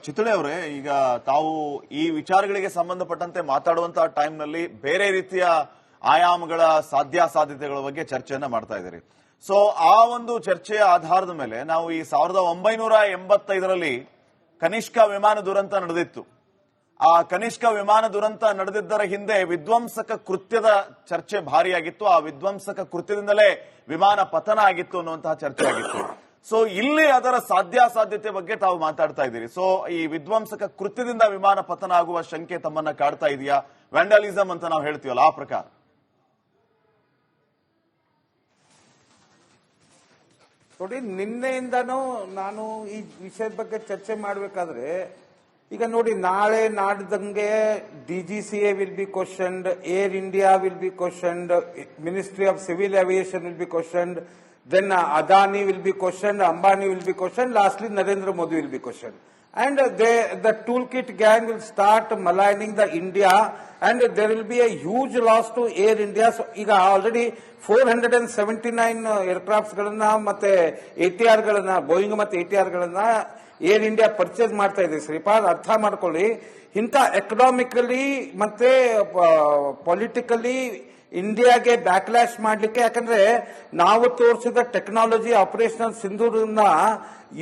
ಚಿತ್ತಳೆ ಅವರೇ, ಈಗ ತಾವು ಈ ವಿಚಾರಗಳಿಗೆ ಸಂಬಂಧಪಟ್ಟಂತೆ ಮಾತಾಡುವಂತಹ ಟೈಮ್ ನಲ್ಲಿ ಬೇರೆ ರೀತಿಯ ಆಯಾಮಗಳ ಸಾಧ್ಯತೆಗಳ ಬಗ್ಗೆ ಚರ್ಚೆಯನ್ನ ಮಾಡ್ತಾ ಇದ್ದೀರಿ. ಸೊ ಆ ಒಂದು ಚರ್ಚೆಯ ಆಧಾರದ ಮೇಲೆ ನಾವು ಈ 1985ರಲ್ಲಿ ಕನಿಷ್ಕ ವಿಮಾನ ದುರಂತ ನಡೆದಿತ್ತು. ಆ ಕನಿಷ್ಕ ವಿಮಾನ ದುರಂತ ನಡೆದಿದ್ದರ ಹಿಂದೆ ವಿಧ್ವಂಸಕ ಕೃತ್ಯದ ಚರ್ಚೆ ಭಾರಿಯಾಗಿತ್ತು. ಆ ವಿಧ್ವಂಸಕ ಕೃತ್ಯದಿಂದಲೇ ವಿಮಾನ ಪತನ ಆಗಿತ್ತು ಅನ್ನುವಂತಹ ಚರ್ಚೆ ಆಗಿತ್ತು. ಸೊ ಇಲ್ಲಿ ಅದರ ಸಾಧ್ಯತೆ ಬಗ್ಗೆ ತಾವು ಮಾತಾಡ್ತಾ ಇದ್ದೀರಿ. ಸೊ ಈ ವಿಧ್ವಂಸಕ ಕೃತ್ಯದಿಂದ ವಿಮಾನ ಪತನ ಆಗುವ ಶಂಕೆ ತಮ್ಮನ್ನ ಕಾಡ್ತಾ ಇದೆಯಾ? ವ್ಯಾಂಡಲಿಸಂ ಅಂತ ನಾವು ಹೇಳ್ತೀವಲ್ಲ, ಆ ಪ್ರಕಾರ? ನೋಡಿ, ನಿನ್ನೆಯಿಂದನೂ ನಾನು ಈ ವಿಷಯದ ಬಗ್ಗೆ ಚರ್ಚೆ ಮಾಡಬೇಕಾದ್ರೆ, ಈಗ ನೋಡಿ, ನಾಳೆ ನಾಡ್ದಂಗೆ DGCA will be questioned, Air India will be questioned, ministry of civil aviation will be questioned, then Adani will be questioned, Ambani will be questioned, lastly Narendra Modi will be questioned. And the toolkit gang will start maligning the India, and there will be a huge loss to Air India. So, ಈಗ already 479 aircrafts ಗಳನ್ನ ಮತ್ತೆ ATR ಗಳನ್ನ, Boeing ಮತ್ತೆ ATR ಗಳನ್ನ air India purchase ಮಾಡ್ತಾ ಇದೆ. ಶ್ರೀಪಾದ್, ಅರ್ಥ ಮಾಡ್ಕೊಳ್ಳಿ, ಇಂಥ ಎಕನಾಮಿಕಲಿ ಮತ್ತೆ ಪೊಲಿಟಿಕಲಿ ಇಂಡಿಯಾಗೆ ಬ್ಯಾಕ್ಲಾಶ್ ಮಾಡಲಿಕ್ಕೆ, ಯಾಕಂದ್ರೆ ನಾವು ತೋರಿಸಿದ ಟೆಕ್ನಾಲಜಿ ಆಪರೇಷನಲ್ ಸಿಂಧೂರನ್ನ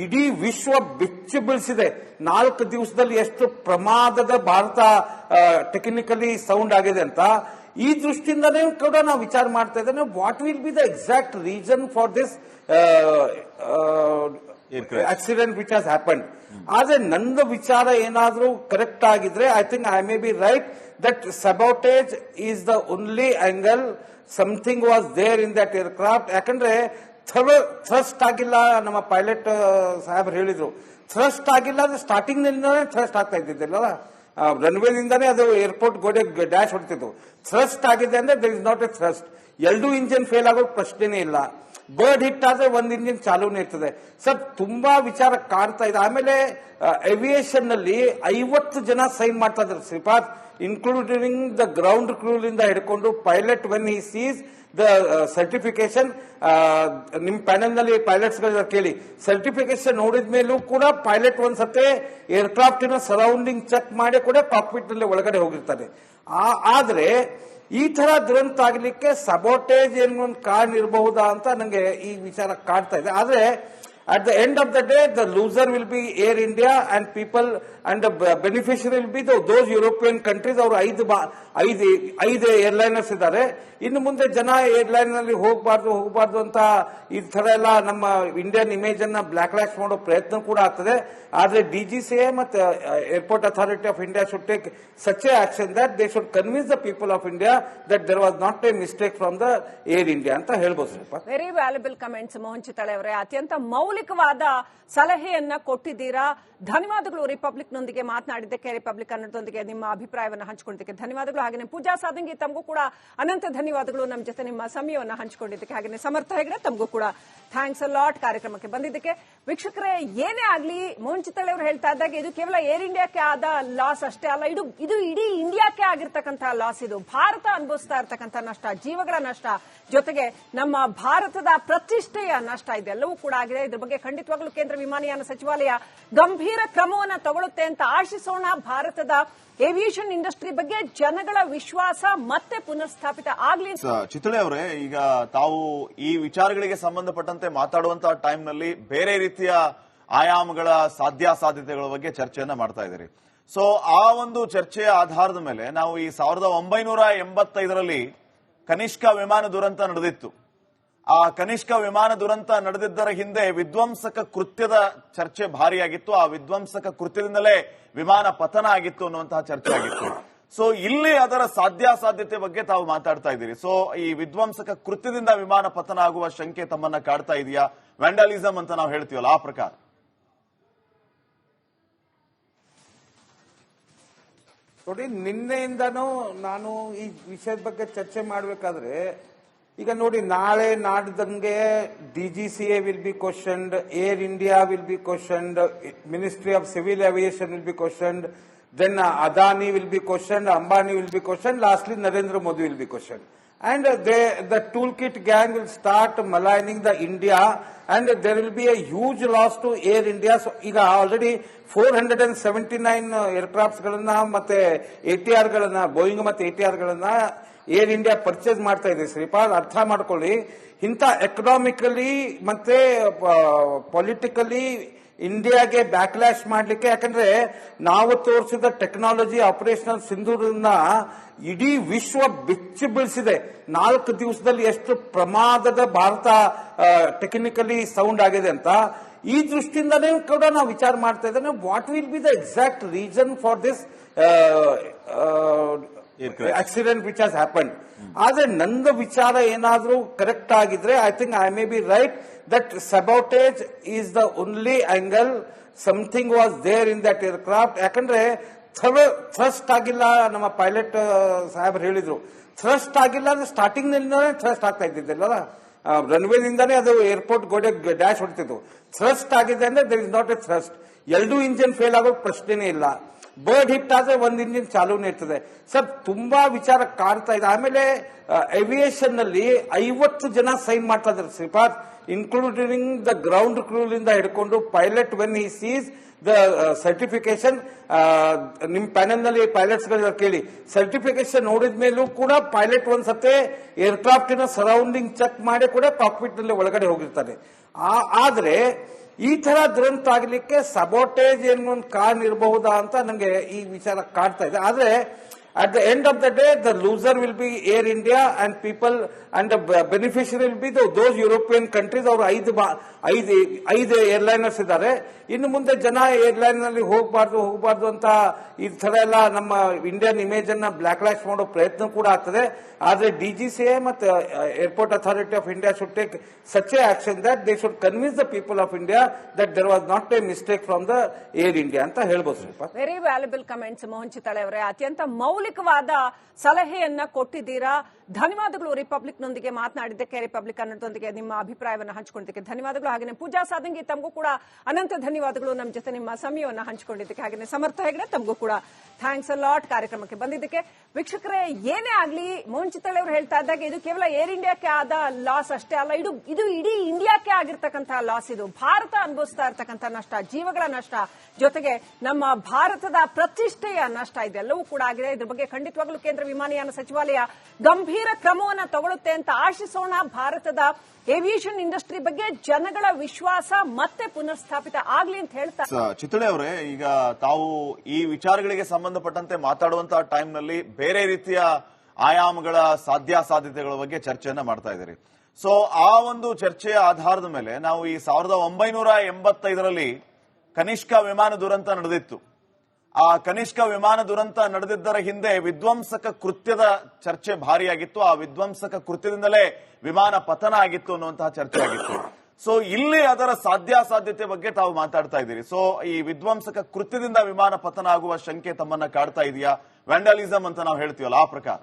ಇಡೀ ವಿಶ್ವ ಬೆಚ್ಚಿ ಬೀಳಿಸಿದೆ. 4 ದಿವಸದಲ್ಲಿ ಎಷ್ಟು ಪ್ರಮಾದದ ಭಾರತ ಟೆಕ್ನಿಕಲಿ ಸೌಂಡ್ ಆಗಿದೆ ಅಂತ. ಈ ದೃಷ್ಟಿಯಿಂದಲೇ ಕೂಡ ನಾವು ವಿಚಾರ ಮಾಡ್ತಾ ಇದ್ದೇವೆ, what will be the exact reason for this accident which has happened. ಆದ್ರೆ ನನ್ನ ವಿಚಾರ ಏನಾದ್ರೂ ಕರೆಕ್ಟ್ ಆಗಿದ್ರೆ, I think I may be right that sabotage is the only angle. Something was there in that aircraft. ಯಾಕಂದ್ರೆ thrust ಆಗಿಲ್ಲ, ನಮ್ಮ pilot ಸಾಹೇಬ್ರು ಹೇಳಿದ್ರು. ಥ್ರಸ್ಟ್ ಆಗಿಲ್ಲ ಅಂದ್ರೆ ಸ್ಟಾರ್ಟಿಂಗ್ ನಿಂದಾನೇ ಥ್ರಸ್ಟ್ ಆಗ್ತಾ ಇದ್ದಿದ್ದಿಲ್ಲ, ರನ್ವೇನಿಂದಾನೇ ಅದು ಏರ್ಪೋರ್ಟ್ ಗೋಡೆ ಡ್ಯಾಶ್ ಹೊಡ್ತಿತ್ತು. ಥ್ರಸ್ಟ್ ಆಗಿದೆ ಅಂದ್ರೆ there is not a thrust. 2 engine fail ಆಗೋ ಪ್ರಶ್ನೆನೇ ಇಲ್ಲ. ಬರ್ಡ್ ಹಿಟ್ ಆದ್ರೆ 1 ಇಂಜಿನ್ ಚಾಲೂನೇ ಇರ್ತದೆ. ಸರ್, ತುಂಬಾ ವಿಚಾರ ಕಾಡ್ತಾ ಇದೆ. ಆಮೇಲೆ ಏವಿಯೇಷನ್ ನಲ್ಲಿ 50 ಜನ ಸೈನ್ ಮಾಡ್ತಾ ಇದ್ದಾರೆ ಶ್ರೀಪಾದ್, ಇನ್ಕ್ಲೂಡಿಂಗ್ ದ ಗ್ರೌಂಡ್ ಕ್ರೂಲಿಂದ ಹಿಡ್ಕೊಂಡು pilot. When he seize the certification, ನಿಮ್ ಪ್ಯಾನೆಲ್ ನಲ್ಲಿ ಪೈಲಟ್ಸ್ ಗಳ ಕೇಳಿ, ಸರ್ಟಿಫಿಕೇಶನ್ ನೋಡಿದ ಮೇಲೂ ಕೂಡ ಪೈಲಟ್ ಒಂದ್ಸತೆ ಏರ್ಕ್ರಾಫ್ಟಿನ ಸರೌಂಡಿಂಗ್ ಚೆಕ್ ಮಾಡಿ ಕೂಡ ಕಾಕ್ಪಿಟ್ ನಲ್ಲಿ ಒಳಗಡೆ ಹೋಗಿರ್ತಾರೆ. ಆದ್ರೆ ಈ ತರ ದುರಂತ ಆಗಲಿಕ್ಕೆ ಸಬೋಟೇಜ್ ಏನೊಂದು ಕಾರಣ ಇರಬಹುದಾ ಅಂತ ನಂಗೆ ಈ ವಿಚಾರ ಕಾಡ್ತಾ ಇದೆ. ಆದ್ರೆ at the end of the day, the loser will be Air India, and people, and the beneficiary will be those European countries. ಅವರು 5 ಏರ್ಲೈನರ್ಸ್ ಇದ್ದಾರೆ. ಇನ್ನು ಮುಂದೆ ಜನ ಏರ್ಲೈನ್ ನಲ್ಲಿ ಹೋಗಬಾರ್ದು ಅಂತ ಈ ತರ ಎಲ್ಲ ನಮ್ಮ ಇಂಡಿಯನ್ ಇಮೇಜ್ ಅನ್ನ ಬ್ಲಾಕ್ಲಾಶ್ ಮಾಡೋ ಪ್ರಯತ್ನ ಕೂಡ ಆಗ್ತದೆ. ಆದ್ರೆ DGCA ಮತ್ತು airport authority of India should take such a action that they should convince the people of India that there was not a mistake from the Air India ಅಂತ ಹೇಳ್ಬೋದು. Very valuable comments Mohan Chittale ಅವರೇ. ಅತ್ಯಂತ ಮೌಲಿಕವಾದ ಸಲಹೆಯನ್ನ ಕೊಟ್ಟಿದ್ದೀರಾ. ಧನ್ಯವಾದಗಳು. Republic ನೊಂದಿಗೆ ಮಾತನಾಡಿದ್ದಕ್ಕೆ, republic ಕನ್ನಡದೊಂದಿಗೆ ನಿಮ್ಮ ಅಭಿಪ್ರಾಯವನ್ನು ಹಂಚಿಕೊಂಡಿದ್ದಕ್ಕೆ ಧನ್ಯವಾದಗಳು. ಹಾಗೆ ಪೂಜಾ ಸಾದಂಗಿ, ತಮಗೂ ಕೂಡ ಅನಂತ ಧನ್ಯವಾದಗಳು ನಮ್ಮ ಜೊತೆ ನಿಮ್ಮ ಸಮಯವನ್ನು ಹಂಚಿಕೊಂಡಿದ್ದಕ್ಕೆ. ಹಾಗೆ ಸಮರ್ಥ ಹೆಗಡೆ, ತಮಗೂ ಕೂಡ ಥ್ಯಾಂಕ್ಸ್ ಅ ಲಾಟ್ ಕಾರ್ಯಕ್ರಮಕ್ಕೆ ಬಂದಿದ್ದಕ್ಕೆ. ವೀಕ್ಷಕರೇ, ಏನೇ ಆಗಲಿ, ಮೋಹನ್ ಚಿತ್ತಾಳೆ ಅವರು ಹೇಳ್ತಾ ಇದ್ದಾಗ ಇದು ಕೇವಲ ಏರ್ ಇಂಡಿಯಾಕ್ಕೆ ಆದ ಲಾಸ್ ಅಷ್ಟೇ ಅಲ್ಲ, ಇದು ಇಡೀ ಇಂಡಿಯಾಕ್ಕೆ ಆಗಿರ್ತಕ್ಕಂತಹ ಲಾಸ್. ಇದು ಭಾರತ ಅನುಭವಿಸ್ತಾ ಇರ್ತಕ್ಕಂಥ ನಷ್ಟ, ಜೀವಗಳ ನಷ್ಟ, ಜೊತೆಗೆ ನಮ್ಮ ಭಾರತದ ಪ್ರತಿಷ್ಠೆಯ ನಷ್ಟ, ಇದೆಲ್ಲವೂ ಕೂಡ ಆಗಿದೆ. ಇದ್ರ ಬಗ್ಗೆ ಖಂಡಿತವಾಗ್ಲೂ ಕೇಂದ್ರ ವಿಮಾನಯಾನ ಸಚಿವಾಲಯ ಗಂಭೀರ ಕ್ರಮವನ್ನು ತಗೊಳುತ್ತೆ ಅಂತ ಆಶಿಸೋಣ. ಭಾರತದ ಏವಿಯೇಷನ್ ಇಂಡಸ್ಟ್ರಿ ಬಗ್ಗೆ ಜನಗಳ ವಿಶ್ವಾಸ ಮತ್ತೆ ಪುನರ್ಸ್ಥಾಪಿತ ಆಗಲಿ. ಚಿತ್ತಳೆ ಅವರೇ, ಈಗ ತಾವು ಈ ವಿಚಾರಗಳಿಗೆ ಸಂಬಂಧಪಟ್ಟಂತೆ ಮಾತಾಡುವಂತಹ ಟೈಮ್ ನಲ್ಲಿ ಬೇರೆ ರೀತಿಯ ಆಯಾಮಗಳ ಸಾಧ್ಯತೆಗಳ ಬಗ್ಗೆ ಚರ್ಚೆಯನ್ನ ಮಾಡ್ತಾ ಇದ್ದೀರಿ. ಸೊ ಆ ಒಂದು ಚರ್ಚೆಯ ಆಧಾರದ ಮೇಲೆ ನಾವು ಈ 1985ರಲ್ಲಿ ಕನಿಷ್ಕ ವಿಮಾನ ದುರಂತ ನಡೆದಿತ್ತು. ಆ ಕನಿಷ್ಕ ವಿಮಾನ ದುರಂತ ನಡೆದಿದ್ದರ ಹಿಂದೆ ವಿಧ್ವಂಸಕ ಕೃತ್ಯದ ಚರ್ಚೆ ಭಾರಿಯಾಗಿತ್ತು. ಆ ವಿಧ್ವಂಸಕ ಕೃತ್ಯದಿಂದಲೇ ವಿಮಾನ ಪತನ ಆಗಿತ್ತು ಅನ್ನುವಂತಹ ಚರ್ಚೆ ಆಗಿತ್ತು. ಸೊ ಇಲ್ಲಿ ಅದರ ಸಾಧ್ಯತೆ ಬಗ್ಗೆ ತಾವು ಮಾತಾಡ್ತಾ ಇದ್ದೀರಿ. ಸೊ ಈ ವಿಧ್ವಂಸಕ ಕೃತ್ಯದಿಂದ ವಿಮಾನ ಪತನ ಆಗುವ ಶಂಕೆ ತಮ್ಮನ್ನ ಕಾಡ್ತಾ ಇದೆಯಾ? ವ್ಯಾಂಡಲಿಸಂ ಅಂತ ನಾವು ಹೇಳ್ತೀವಲ್ಲ, ಆ ಪ್ರಕಾರ? ನೋಡಿ, ನಿನ್ನೆಯಿಂದನೂ ನಾನು ಈ ವಿಷಯದ ಬಗ್ಗೆ ಚರ್ಚೆ ಮಾಡಬೇಕಾದ್ರೆ, ಈಗ ನೋಡಿ, ನಾಳೆ ನಾಡ್ದಂಗೆ DGCA will be questioned, Air India will be questioned, ministry of civil aviation will be questioned, then Adani will be questioned, Ambani will be questioned, lastly Narendra Modi will be questioned. And the toolkit gang will start maligning the India, and there will be a huge loss to Air India. So, ಈಗ already 479 aircrafts ಗಳನ್ನ ಮತ್ತೆ ATR ಗಳನ್ನ Boeing ಮತ್ತೆ ATR ಗಳನ್ನ air India purchase ಮಾಡ್ತಾ ಇದೆ ಶ್ರೀಪಾದ್. ಅರ್ಥ ಮಾಡ್ಕೊಳ್ಳಿ, ಇಂಥ ಎಕನಾಮಿಕಲಿ ಮತ್ತೆ ಪೊಲಿಟಿಕಲಿ ಇಂಡಿಯಾಗೆ ಬ್ಯಾಕ್ಲ್ಯಾಶ್ ಮಾಡಲಿಕ್ಕೆ, ಯಾಕಂದ್ರೆ ನಾವು ತೋರಿಸಿದ ಟೆಕ್ನಾಲಜಿ ಆಪರೇಷನಲ್ ಸಿಂಧೂರನ್ನ ಇಡೀ ವಿಶ್ವ ಬೆಚ್ಚಿ ಬೀಳಿಸಿದೆ. 4 ದಿವಸದಲ್ಲಿ ಎಷ್ಟು ಪ್ರಮಾದದ ಭಾರತ ಟೆಕ್ನಿಕಲಿ ಸೌಂಡ್ ಆಗಿದೆ ಅಂತ. ಈ ದೃಷ್ಟಿಯಿಂದನೇ ಕೂಡ ನಾವು ವಿಚಾರ ಮಾಡ್ತಾ ಇದ್ದೇನೆ, what will be the exact reason for this accident which has happen. ಆದ್ರೆ ನಂದು ವಿಚಾರ ಏನಾದ್ರೂ ಕರೆಕ್ಟ್ ಆಗಿದ್ರೆ, I think I may be right that sabotage is the only angle. Something was there in that aircraft. ಯಾಕಂದ್ರೆ thrust ಆಗಿಲ್ಲ, ನಮ್ಮ pilot Saheb ಹೇಳಿದ್ರು. Thrust ಆಗಿಲ್ಲ ಅಂದ್ರೆ ಸ್ಟಾರ್ಟಿಂಗ್ ನಿಂದಾನೇ ಥ್ರಸ್ಟ್ ಆಗ್ತಾ ಇದ್ದಿದ್ದಲ್ಲ, ರನ್ವೇದಿಂದಾನೇ ಅದು ಏರ್ಪೋರ್ಟ್ ಗೋಡೆ ಡ್ಯಾಶ್ ಹೊಡ್ತಿತ್ತು. ಥ್ರಸ್ಟ್ ಆಗಿದೆ ಅಂದ್ರೆ there is not a thrust. 2 engine fail ಆಗೋ ಪ್ರಶ್ನೆನೇ ಇಲ್ಲ. ಬರ್ಡ್ ಹಿಟ್ ಆದ್ರೆ ಒಂದು ಇಂಜಿನ್ ಚಾಲೂನೇ ಇರ್ತದೆ. ಸರ್ ತುಂಬಾ ವಿಚಾರ ಕಾಡ್ತಾ ಇದೆ. ಆಮೇಲೆ ಏವಿಯೇಷನ್ ನಲ್ಲಿ 50 ಜನ ಸೈನ್ ಮಾಡ್ತಾ ಇದ್ದಾರೆ ಶ್ರೀಪಾದ್, ಇನ್ಕ್ಲೂಡಿಂಗ್ ದ ಗ್ರೌಂಡ್ ಕ್ರೂಲಿಂದ ಹಿಡ್ಕೊಂಡು pilot. When he seize the certification, ನಿಮ್ ಪ್ಯಾನೆಲ್ ನಲ್ಲಿ ಪೈಲಟ್ಸ್ ಗಳ ಕೇಳಿ, ಸರ್ಟಿಫಿಕೇಶನ್ ನೋಡಿದ ಮೇಲೂ ಕೂಡ ಪೈಲಟ್ ಒಂದ್ಸತೆ ಏರ್ಕ್ರಾಫ್ಟಿನ ಸರೌಂಡಿಂಗ್ ಚೆಕ್ ಮಾಡಿ ಕೂಡ ಕಾಕ್ಪಿಟ್ ನಲ್ಲಿ ಒಳಗಡೆ ಹೋಗಿರ್ತಾರೆ. ಆದ್ರೆ ಈ ತರ ದುರಂತ ಆಗಲಿಕ್ಕೆ ಸಬೋಟೇಜ್ ಏನೊಂದು ಕಾರಣ ಇರಬಹುದಾ ಅಂತ ನಂಗೆ ಈ ವಿಚಾರ ಕಾಡ್ತಾ ಇದೆ. ಆದ್ರೆ at the end of the day, the loser will be Air India, and people, and the beneficiary will be those European countries. ಅವರು 5 ಏರ್ಲೈನರ್ಸ್ ಇದ್ದಾರೆ. ಇನ್ನು ಮುಂದೆ ಜನ ಏರ್ಲೈನ್ ನಲ್ಲಿ ಹೋಗಬಾರ್ದು ಅಂತ ಈ ತರ ಎಲ್ಲ ನಮ್ಮ ಇಂಡಿಯನ್ ಇಮೇಜ್ ಅನ್ನ ಬ್ಲಾಕ್ಲಾಶ್ ಮಾಡೋ ಪ್ರಯತ್ನ ಕೂಡ ಆಗ್ತದೆ. ಆದ್ರೆ DGCA ಮತ್ತು airport authority of India should take such a action that they should convince the people of India that there was not a mistake from the Air India ಅಂತ ಹೇಳ್ಬೋದು ಸ್ವಲ್ಪ. Very valuable comments Mohan Chittale ಅವರೇ. ಅತ್ಯಂತ ಮೌಲಿಕವಾದ ಸಲಹೆಯನ್ನ ಕೊಟ್ಟಿದ್ದೀರಾ. ಧನ್ಯವಾದಗಳು. Republic ನೊಂದಿಗೆ ಮಾತನಾಡಿದ್ದಕ್ಕೆ, republic ಕನ್ನಡದೊಂದಿಗೆ ನಿಮ್ಮ ಅಭಿಪ್ರಾಯವನ್ನು ಹಂಚಿಕೊಂಡಿದ್ದಕ್ಕೆ ಧನ್ಯವಾದಗಳು. ಹಾಗೆ ಪೂಜಾ ಸಾದಂಗಿ ತಮಗೂ ಕೂಡ ಅನಂತ ಧನ್ಯವಾದಗಳು ನಮ್ಮ ಜೊತೆ ನಿಮ್ಮ ಸಮಯವನ್ನು ಹಂಚಿಕೊಂಡಿದ್ದಕ್ಕೆ. ಹಾಗೆ ಸಮರ್ಥ ಹೆಗಡೆ ತಮಗೂ ಕೂಡ ಥ್ಯಾಂಕ್ಸ್ ಅ ಲಾಟ್ ಕಾರ್ಯಕ್ರಮಕ್ಕೆ ಬಂದಿದ್ದಕ್ಕೆ. ವೀಕ್ಷಕರೇ, ಏನೇ ಆಗ್ಲಿ, ಮೋಹನ್ ಚಿತ್ತಾಳೆ ಅವರು ಹೇಳ್ತಾ ಇದ್ದಾಗ ಇದು ಕೇವಲ ಏರ್ ಇಂಡಿಯಾಕ್ಕೆ ಆದ ಲಾಸ್ ಅಷ್ಟೇ ಅಲ್ಲ, ಇದು ಇಡೀ ಇಂಡಿಯಾಕ್ಕೆ ಆಗಿರ್ತಕ್ಕಂತಹ ಲಾಸ್. ಇದು ಭಾರತ ಅನುಭವಿಸ್ತಾ ಇರ್ತಕ್ಕಂಥ ನಷ್ಟ, ಜೀವಗಳ ನಷ್ಟ, ಜೊತೆಗೆ ನಮ್ಮ ಭಾರತದ ಪ್ರತಿಷ್ಠೆಯ ನಷ್ಟ, ಇದೆಲ್ಲವೂ ಕೂಡ ಆಗಿದೆ. ಇದ್ರ ಬಗ್ಗೆ ಖಂಡಿತವಾಗ್ಲೂ ಕೇಂದ್ರ ವಿಮಾನಯಾನ ಸಚಿವಾಲಯ ಗಂಭೀರ ಕ್ರಮವನ್ನು ತಗೊಳುತ್ತೆ ಅಂತ ಆಶಿಸೋಣ. ಭಾರತದ ಏವಿಯೇಷನ್ ಇಂಡಸ್ಟ್ರಿ ಬಗ್ಗೆ ಜನಗಳ ವಿಶ್ವಾಸ ಮತ್ತೆ ಪುನರ್ಸ್ಥಾಪಿತ ಆಗ್ಲಿ ಅಂತ ಹೇಳ್ತಾ ಚಿತ್ತಳೆ ಅವರೇ, ಈಗ ತಾವು ಈ ವಿಚಾರಗಳಿಗೆ ಸಂಬಂಧಪಟ್ಟಂತೆ ಮಾತಾಡುವಂತಹ ಟೈಮ್ ನಲ್ಲಿ ಬೇರೆ ರೀತಿಯ ಆಯಾಮಗಳ ಸಾಧ್ಯಾಸಾಧ್ಯತೆಗಳ ಬಗ್ಗೆ ಚರ್ಚೆಯನ್ನ ಮಾಡ್ತಾ ಇದ್ದೀರಿ. ಸೊ ಆ ಒಂದು ಚರ್ಚೆಯ ಆಧಾರದ ಮೇಲೆ ನಾವು ಈ 1985ರಲ್ಲಿ ಕನಿಷ್ಕ ವಿಮಾನ ದುರಂತ ನಡೆದಿತ್ತು. ಆ ಕನಿಷ್ಕ ವಿಮಾನ ದುರಂತ ನಡೆದಿದ್ದರ ಹಿಂದೆ ವಿಧ್ವಂಸಕ ಕೃತ್ಯದ ಚರ್ಚೆ ಭಾರಿಯಾಗಿತ್ತು. ಆ ವಿಧ್ವಂಸಕ ಕೃತ್ಯದಿಂದಲೇ ವಿಮಾನ ಪತನ ಆಗಿತ್ತು ಅನ್ನುವಂತಹ ಚರ್ಚೆ ಆಗಿತ್ತು. ಸೊ ಇಲ್ಲಿ ಅದರ ಸಾಧ್ಯಾಸಾಧ್ಯತೆ ಬಗ್ಗೆ ತಾವು ಮಾತಾಡ್ತಾ ಇದ್ದೀರಿ. ಸೊ ಈ ವಿಧ್ವಂಸಕ ಕೃತ್ಯದಿಂದ ವಿಮಾನ ಪತನ ಆಗುವ ಶಂಕೆ ತಮ್ಮನ್ನ ಕಾಡ್ತಾ ಇದೆಯಾ? ವ್ಯಾಂಡಲಿಸಂ ಅಂತ ನಾವು ಹೇಳ್ತೀವಲ್ಲ, ಆ ಪ್ರಕಾರ?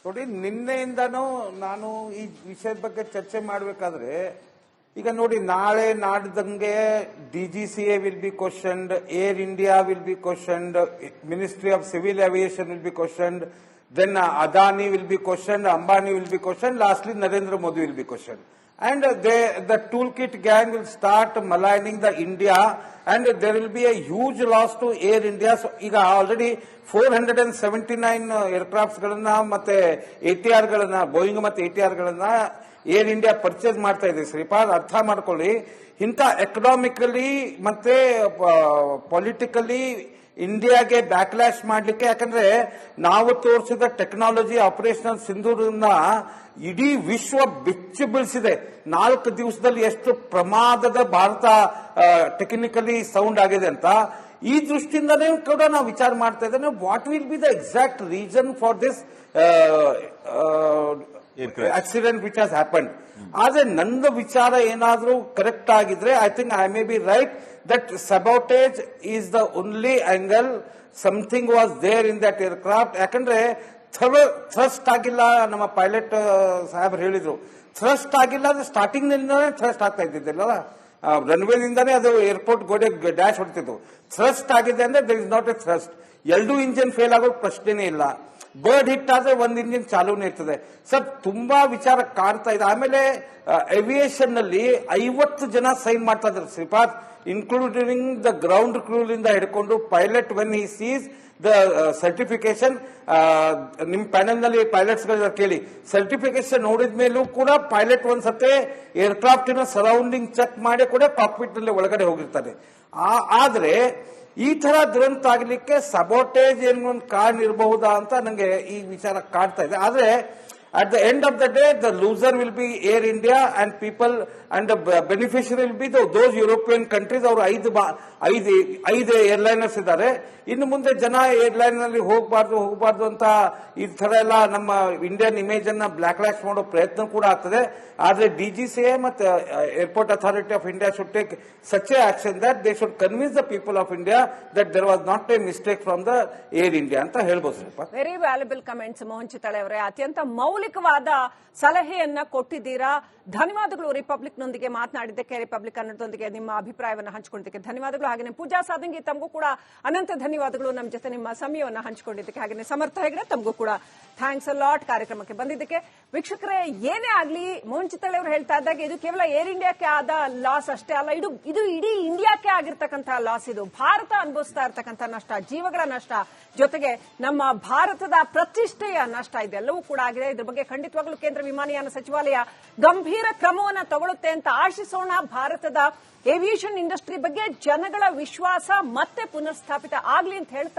ನೋಡಿ, ನಿನ್ನೆಯಿಂದನೂ ನಾನು ಈ ವಿಷಯದ ಬಗ್ಗೆ ಚರ್ಚೆ ಮಾಡಬೇಕಾದ್ರೆ, ಈಗ ನೋಡಿ, ನಾಳೆ ನಾಡ್ದಂಗೆ DGCA will be questioned, Air India will be questioned, ministry of civil aviation will be questioned, then Adani will be questioned, Ambani will be questioned, lastly Narendra Modi will be questioned. And the toolkit gang will start maligning the India, and there will be a huge loss to Air India. So, ಈಗ already 479 aircrafts ಗಳನ್ನ ಮತ್ತೆ ATR ಗಳನ್ನ, Boeing ಮತ್ತೆ ATR ಗಳನ್ನ air India purchase ಮಾಡ್ತಾ ಇದೆ ಶ್ರೀಪಾದ್. ಅರ್ಥ ಮಾಡ್ಕೊಳ್ಳಿ, ಇಂಥ ಎಕನಾಮಿಕಲಿ ಮತ್ತೆ ಪೊಲಿಟಿಕಲಿ ಇಂಡಿಯಾಗೆ ಬ್ಯಾಕ್ಲ್ಯಾಶ್ ಮಾಡಲಿಕ್ಕೆ, ಯಾಕಂದ್ರೆ ನಾವು ತೋರಿಸಿದ ಟೆಕ್ನಾಲಜಿ ಆಪರೇಷನಲ್ ಸಿಂಧೂರನ್ನ ಇಡೀ ವಿಶ್ವ ಬೆಚ್ಚಿ ಬೀಳಿಸಿದೆ. 4 ದಿವಸದಲ್ಲಿ ಎಷ್ಟು ಪ್ರಮಾದದ ಭಾರತ ಟೆಕ್ನಿಕಲಿ ಸೌಂಡ್ ಆಗಿದೆ ಅಂತ. ಈ ದೃಷ್ಟಿಯಿಂದನೇ ಕೂಡ ನಾವು ವಿಚಾರ ಮಾಡ್ತಾ ಇದ್ದೇನೆ, what will be the exact reason for this accident which has happen. ಆದ್ರೆ ನಂದು ವಿಚಾರ ಏನಾದ್ರೂ ಕರೆಕ್ಟ್ ಆಗಿದ್ರೆ, I think I may be right that sabotage is the only angle. Something was there in that aircraft. ಯಾಕಂದ್ರೆ thrust ಆಗಿಲ್ಲ, ನಮ್ಮ pilot Saheb ಹೇಳಿದ್ರು. Thrust ಆಗಿಲ್ಲ ಅಂದ್ರೆ ಸ್ಟಾರ್ಟಿಂಗ್ ನಿಂದಾನೇ ಥ್ರಸ್ಟ್ ಆಗ್ತಾ ಇದ್ದಿದ್ದಲ್ಲ, ರನ್ವೇದಿಂದಾನೇ ಅದು ಏರ್ಪೋರ್ಟ್ ಗೋಡೆ ಡ್ಯಾಶ್ ಹೊಡ್ತಿತ್ತು. ಥ್ರಸ್ಟ್ ಆಗಿದೆ ಅಂದ್ರೆ there is not a thrust. 2 engine fail ಆಗೋ ಪ್ರಶ್ನೆನೇ ಇಲ್ಲ. ಬರ್ಡ್ ಹಿಟ್ ಆದ್ರೆ ಒಂದು ಇಂಜಿನ್ ಚಾಲೂನೇ ಇರ್ತದೆ. ಸರ್ ತುಂಬಾ ವಿಚಾರ ಕಾಡ್ತಾ ಇದೆ. ಆಮೇಲೆ ಏವಿಯೇಷನ್ ನಲ್ಲಿ 50 ಜನ ಸೈನ್ ಮಾಡ್ತಾ ಇದ್ದಾರೆ ಶ್ರೀಪಾದ್, ಇನ್ಕ್ಲೂಡಿಂಗ್ ದ ಗ್ರೌಂಡ್ ಕ್ರೂಲಿಂದ ಹಿಡ್ಕೊಂಡು pilot when he seize the certification. ನಿಮ್ ಪ್ಯಾನೆಲ್ ನಲ್ಲಿ ಪೈಲಟ್ಸ್ ಗಳ ಕೇಳಿ, ಸರ್ಟಿಫಿಕೇಶನ್ ನೋಡಿದ ಮೇಲೂ ಕೂಡ ಪೈಲಟ್ ಒಂದ್ಸತೆ ಏರ್ಕ್ರಾಫ್ಟಿನ ಸರೌಂಡಿಂಗ್ ಚೆಕ್ ಮಾಡಿ ಕೂಡ ಕಾಕ್ಪಿಟ್ ನಲ್ಲಿ ಒಳಗಡೆ ಹೋಗಿರ್ತಾರೆ. ಆದ್ರೆ ಈ ತರ ದುರಂತ ಆಗಲಿಕ್ಕೆ ಸಬೋಟೇಜ್ ಏನು ಒಂದು ಕಾರಣ ಇರಬಹುದಾ ಅಂತ ನಂಗೆ ಈ ವಿಚಾರ ಕಾಡ್ತಾ ಇದೆ. ಆದ್ರೆ at the end of the day, the loser will be Air India and people, and the beneficiary will be those European countries. ಅವರು 5 ಏರ್ಲೈನರ್ಸ್ ಇದ್ದಾರೆ. ಇನ್ನು ಮುಂದೆ ಜನ ಏರ್ಲೈನ್ ನಲ್ಲಿ ಹೋಗಬಾರ್ದು ಅಂತ ಈ ತರ ಎಲ್ಲ ನಮ್ಮ ಇಂಡಿಯನ್ ಇಮೇಜ್ ಅನ್ನ ಬ್ಲಾಕ್ ಮಾಡೋ ಪ್ರಯತ್ನ ಕೂಡ ಆಗ್ತದೆ. ಆದ್ರೆ DGCA ಮತ್ತು airport authority of India should take such a action that they should convince the people of India that there was not a mistake from the Air India ಅಂತ ಹೇಳ್ಬೋದು ಸ್ವಲ್ಪ. Very valuable comments Mohan Chittale ಅವರೇ. ಅತ್ಯಂತ ಮೌಲಿಕವಾದ ಸಲಹೆಯನ್ನ ಕೊಟ್ಟಿದ್ದೀರಾ. ಧನ್ಯವಾದಗಳು. Republic ನೊಂದಿಗೆ ಮಾತನಾಡಿದ್ದಕ್ಕೆ, republic ಕನ್ನಡದೊಂದಿಗೆ ನಿಮ್ಮ ಅಭಿಪ್ರಾಯವನ್ನು ಹಂಚಿಕೊಂಡಿದ್ದಕ್ಕೆ ಧನ್ಯವಾದಗಳು. ಹಾಗೆ ಪೂಜಾ ಸಾದಂಗಿ ತಮಗೂ ಕೂಡ ಅನಂತ ಧನ್ಯವಾದಗಳು ನಮ್ಮ ಜೊತೆ ನಿಮ್ಮ ಸಮಯವನ್ನು ಹಂಚಿಕೊಂಡಿದ್ದಕ್ಕೆ. ಹಾಗೆ ಸಮರ್ಥ ಹೆಗಡೆ ತಮಗೂ ಕೂಡ ಥ್ಯಾಂಕ್ಸ್ ಅ ಲಾಟ್ ಕಾರ್ಯಕ್ರಮಕ್ಕೆ ಬಂದಿದ್ದಕ್ಕೆ. ವೀಕ್ಷಕರೇ, ಏನೇ ಆಗ್ಲಿ ಮೋಹನ್ ಚಿತ್ತಾಳೆ ಅವರು ಹೇಳ್ತಾ ಇದ್ದಾಗ ಇದು ಕೇವಲ ಏರ್ ಇಂಡಿಯಾಕ್ಕೆ ಆದ ಲಾಸ್ ಅಷ್ಟೇ ಅಲ್ಲ, ಇದು ಇಡೀ ಇಂಡಿಯಾಕ್ಕೆ ಆಗಿರ್ತಕ್ಕಂತಹ ಲಾಸ್. ಇದು ಭಾರತ ಅನುಭವಿಸ್ತಾ ಇರ್ತಕ್ಕಂಥ ನಷ್ಟ, ಜೀವಗಳ ನಷ್ಟ, ಜೊತೆಗೆ ನಮ್ಮ ಭಾರತದ ಪ್ರತಿಷ್ಠೆಯ ನಷ್ಟ, ಇದೆಲ್ಲವೂ ಕೂಡ ಆಗಿದೆ. ಇದ್ರ ಬಗ್ಗೆ ಖಂಡಿತವಾಗ್ಲೂ ಕೇಂದ್ರ ವಿಮಾನಯಾನ ಸಚಿವಾಲಯ ಗಂಭೀರ ಕ್ರಮವನ್ನು ತಗೊಳುತ್ತೆ ಅಂತ ಆಶಿಸೋಣ. ಭಾರತದ ಏವಿಯೇಷನ್ ಇಂಡಸ್ಟ್ರಿ ಬಗ್ಗೆ ಜನಗಳ ವಿಶ್ವಾಸ ಮತ್ತೆ ಪುನರ್ಸ್ಥಾಪಿತ ಆಗ್ಲಿ ಅಂತ ಹೇಳ್ತಾ